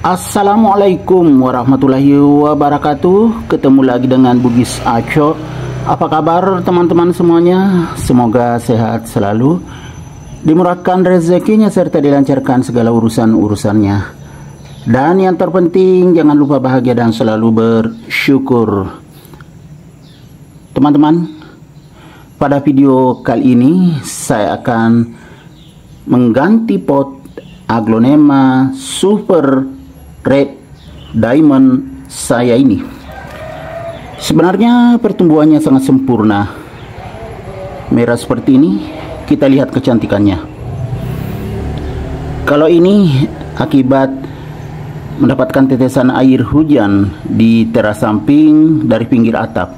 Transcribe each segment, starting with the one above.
Assalamualaikum warahmatullahi wabarakatuh. Ketemu lagi dengan Bugis Aco. Apa kabar teman-teman semuanya? Semoga sehat selalu, dimurahkan rezekinya serta dilancarkan segala urusan-urusannya. Dan yang terpenting jangan lupa bahagia dan selalu bersyukur. Teman-teman, pada video kali ini saya akan mengganti pot Aglonema Super Red Diamond saya ini. Sebenarnya pertumbuhannya sangat sempurna, merah seperti ini. Kita lihat kecantikannya. Kalau ini akibat mendapatkan tetesan air hujan di teras samping dari pinggir atap.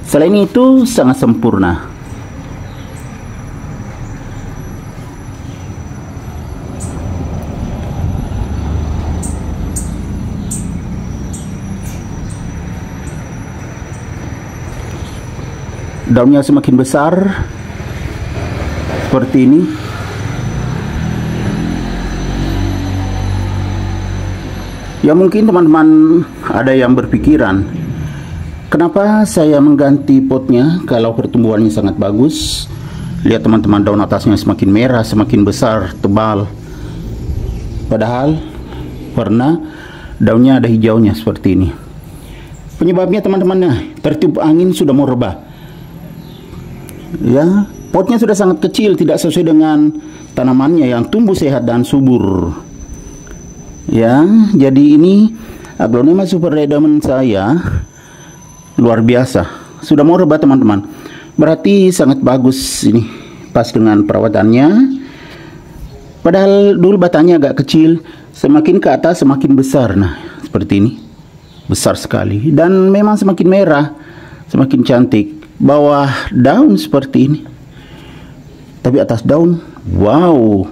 Selain itu sangat sempurna. Daunnya semakin besar seperti ini. Ya, mungkin teman-teman ada yang berpikiran, kenapa saya mengganti potnya kalau pertumbuhannya sangat bagus? Lihat teman-teman, daun atasnya semakin merah, semakin besar, tebal. Padahal warna daunnya ada hijaunya seperti ini. Penyebabnya teman-teman, tertiup angin sudah mau rebah. Ya, potnya sudah sangat kecil, tidak sesuai dengan tanamannya yang tumbuh sehat dan subur. Ya, jadi ini Aglonema Super Red Diamond saya luar biasa. Sudah mau rebah teman-teman. Berarti sangat bagus ini, pas dengan perawatannya. Padahal dulu batangnya agak kecil, semakin ke atas semakin besar. Nah, seperti ini. Besar sekali dan memang semakin merah, semakin cantik. Bawah daun seperti ini, tapi atas daun, wow,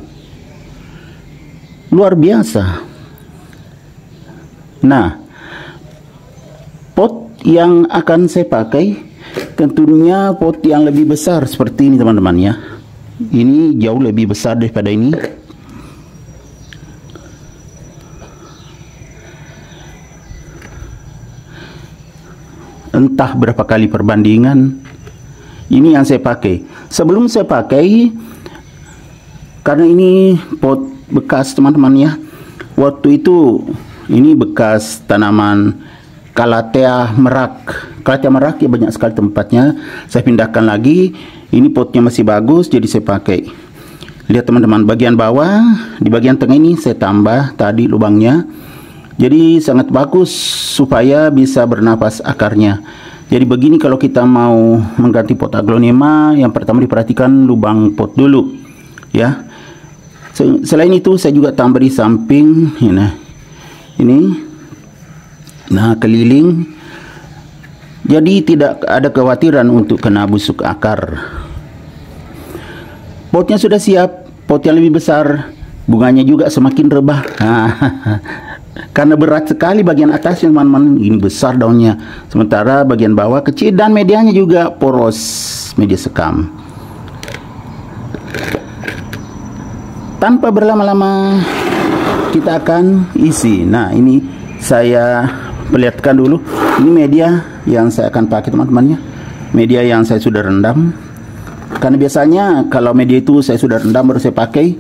luar biasa. Nah, pot yang akan saya pakai tentunya pot yang lebih besar seperti ini teman-teman ya. Ini jauh lebih besar daripada ini. Entah berapa kali perbandingan. Ini yang saya pakai. Sebelum saya pakai, karena ini pot bekas teman-teman ya, waktu itu ini bekas tanaman Calathea merak. Calathea merak ya, banyak sekali tempatnya. Saya pindahkan lagi. Ini potnya masih bagus, jadi saya pakai. Lihat teman-teman, bagian bawah, di bagian tengah ini saya tambah tadi lubangnya. Jadi sangat bagus supaya bisa bernapas akarnya. Jadi begini kalau kita mau mengganti pot Aglonema, yang pertama diperhatikan lubang pot dulu ya. Selain itu saya juga tambah di samping ini. Nah, keliling. Jadi tidak ada kekhawatiran untuk kena busuk akar. Potnya sudah siap, pot yang lebih besar, bunganya juga semakin rebah. Karena berat sekali bagian atasnya teman-teman, ini besar daunnya, sementara bagian bawah kecil dan medianya juga poros, media sekam. Tanpa berlama-lama kita akan isi. Nah, ini saya perlihatkan dulu. Ini media yang saya akan pakai teman-teman ya. Media yang saya sudah rendam. Karena biasanya kalau media itu saya sudah rendam baru saya pakai,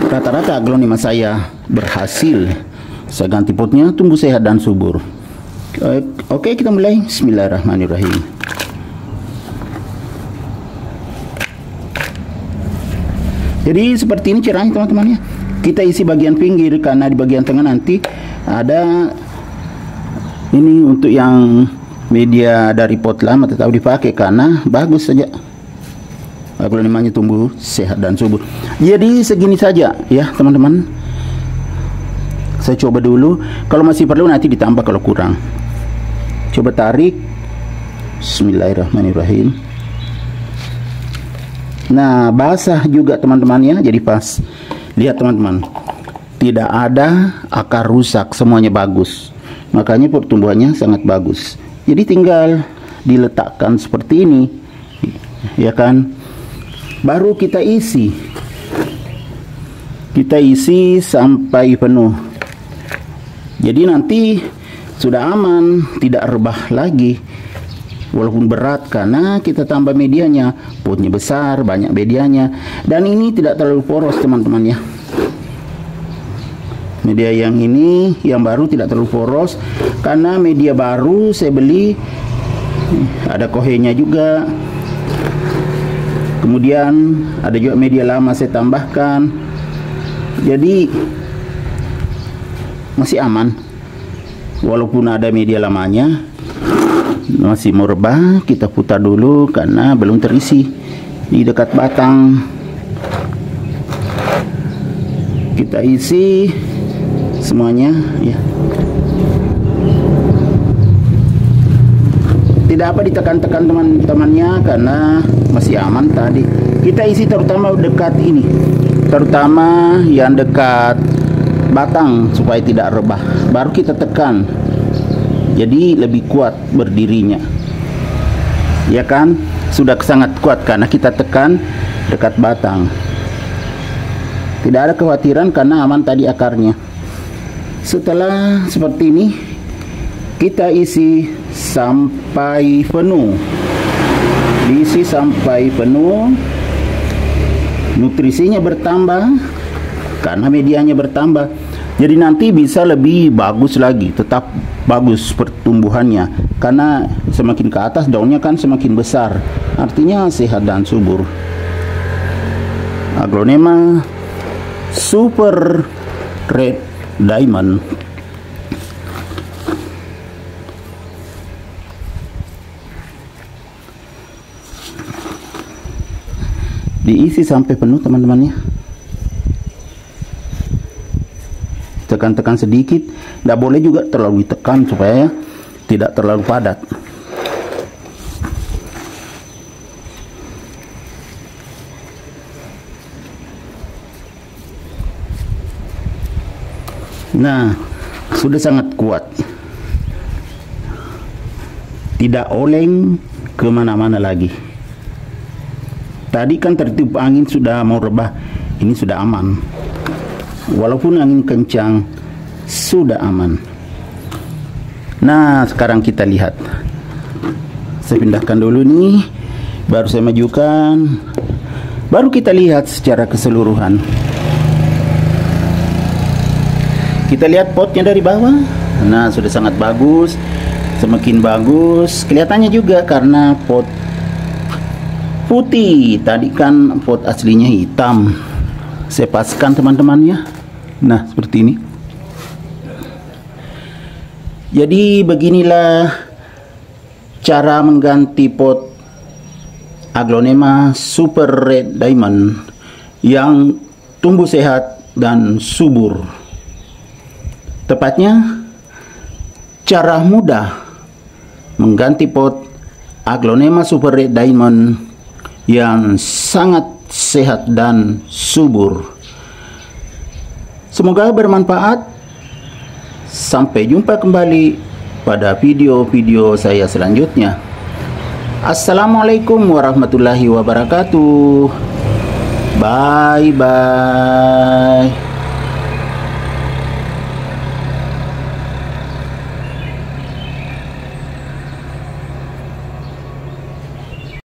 rata-rata Aglonema saya berhasil. Saya ganti potnya, tumbuh sehat dan subur. Oke, kita mulai. Bismillahirrahmanirrahim. Jadi seperti ini caranya teman-teman ya. Kita isi bagian pinggir, karena di bagian tengah nanti ada ini untuk yang media dari pot lama tetap dipakai karena bagus saja. Aglonemanya tumbuh sehat dan subur. Jadi segini saja ya teman-teman. Saya coba dulu, kalau masih perlu nanti ditambah kalau kurang. Coba tarik. Bismillahirrahmanirrahim. Nah, basah juga teman-teman ya, jadi pas. Lihat teman-teman, tidak ada akar rusak, semuanya bagus. Makanya pertumbuhannya sangat bagus. Jadi tinggal diletakkan seperti ini, ya kan. Baru kita isi sampai penuh. Jadi nanti sudah aman, tidak rebah lagi. Walaupun berat karena kita tambah medianya, potnya besar, banyak medianya, dan ini tidak terlalu poros teman-teman ya. Media yang ini yang baru tidak terlalu poros karena media baru saya beli, ada kohenya juga. Kemudian ada juga media lama saya tambahkan. Jadi masih aman. Walaupun ada media lamanya, masih mau rebah, kita putar dulu karena belum terisi di dekat batang. Kita isi semuanya ya. Tidak apa ditekan-tekan teman-temannya karena masih aman tadi. Kita isi terutama dekat ini, terutama yang dekat batang supaya tidak rebah. Baru kita tekan. Jadi lebih kuat berdirinya. Ya kan? Sudah sangat kuat karena kita tekan dekat batang. Tidak ada kekhawatiran karena aman tadi akarnya. Setelah seperti ini, kita isi sampai penuh. Diisi sampai penuh. Nutrisinya bertambah karena medianya bertambah. Jadi nanti bisa lebih bagus lagi, tetap bagus pertumbuhannya karena semakin ke atas daunnya kan semakin besar. Artinya sehat dan subur. Aglonema Super Red Diamond. Diisi sampai penuh teman-teman ya. Tekan-tekan sedikit, tidak boleh juga terlalu ditekan supaya tidak terlalu padat. Nah, sudah sangat kuat, tidak oleng kemana-mana lagi. Tadi kan tertiup angin sudah mau rebah, ini sudah aman. Walaupun angin kencang, sudah aman. Nah, sekarang kita lihat. Saya pindahkan dulu nih, baru saya majukan, baru kita lihat secara keseluruhan. Kita lihat potnya dari bawah. Nah, sudah sangat bagus, semakin bagus. Kelihatannya juga karena pot putih. Tadi kan pot aslinya hitam. Saya paskan teman-teman ya. Nah, seperti ini. Jadi beginilah cara mengganti pot Aglonema Super Red Diamond yang tumbuh sehat dan subur. Tepatnya cara mudah mengganti pot Aglonema Super Red Diamond yang sangat sehat dan subur. Semoga bermanfaat. Sampai jumpa kembali pada video-video saya selanjutnya. Assalamualaikum warahmatullahi wabarakatuh. Bye bye.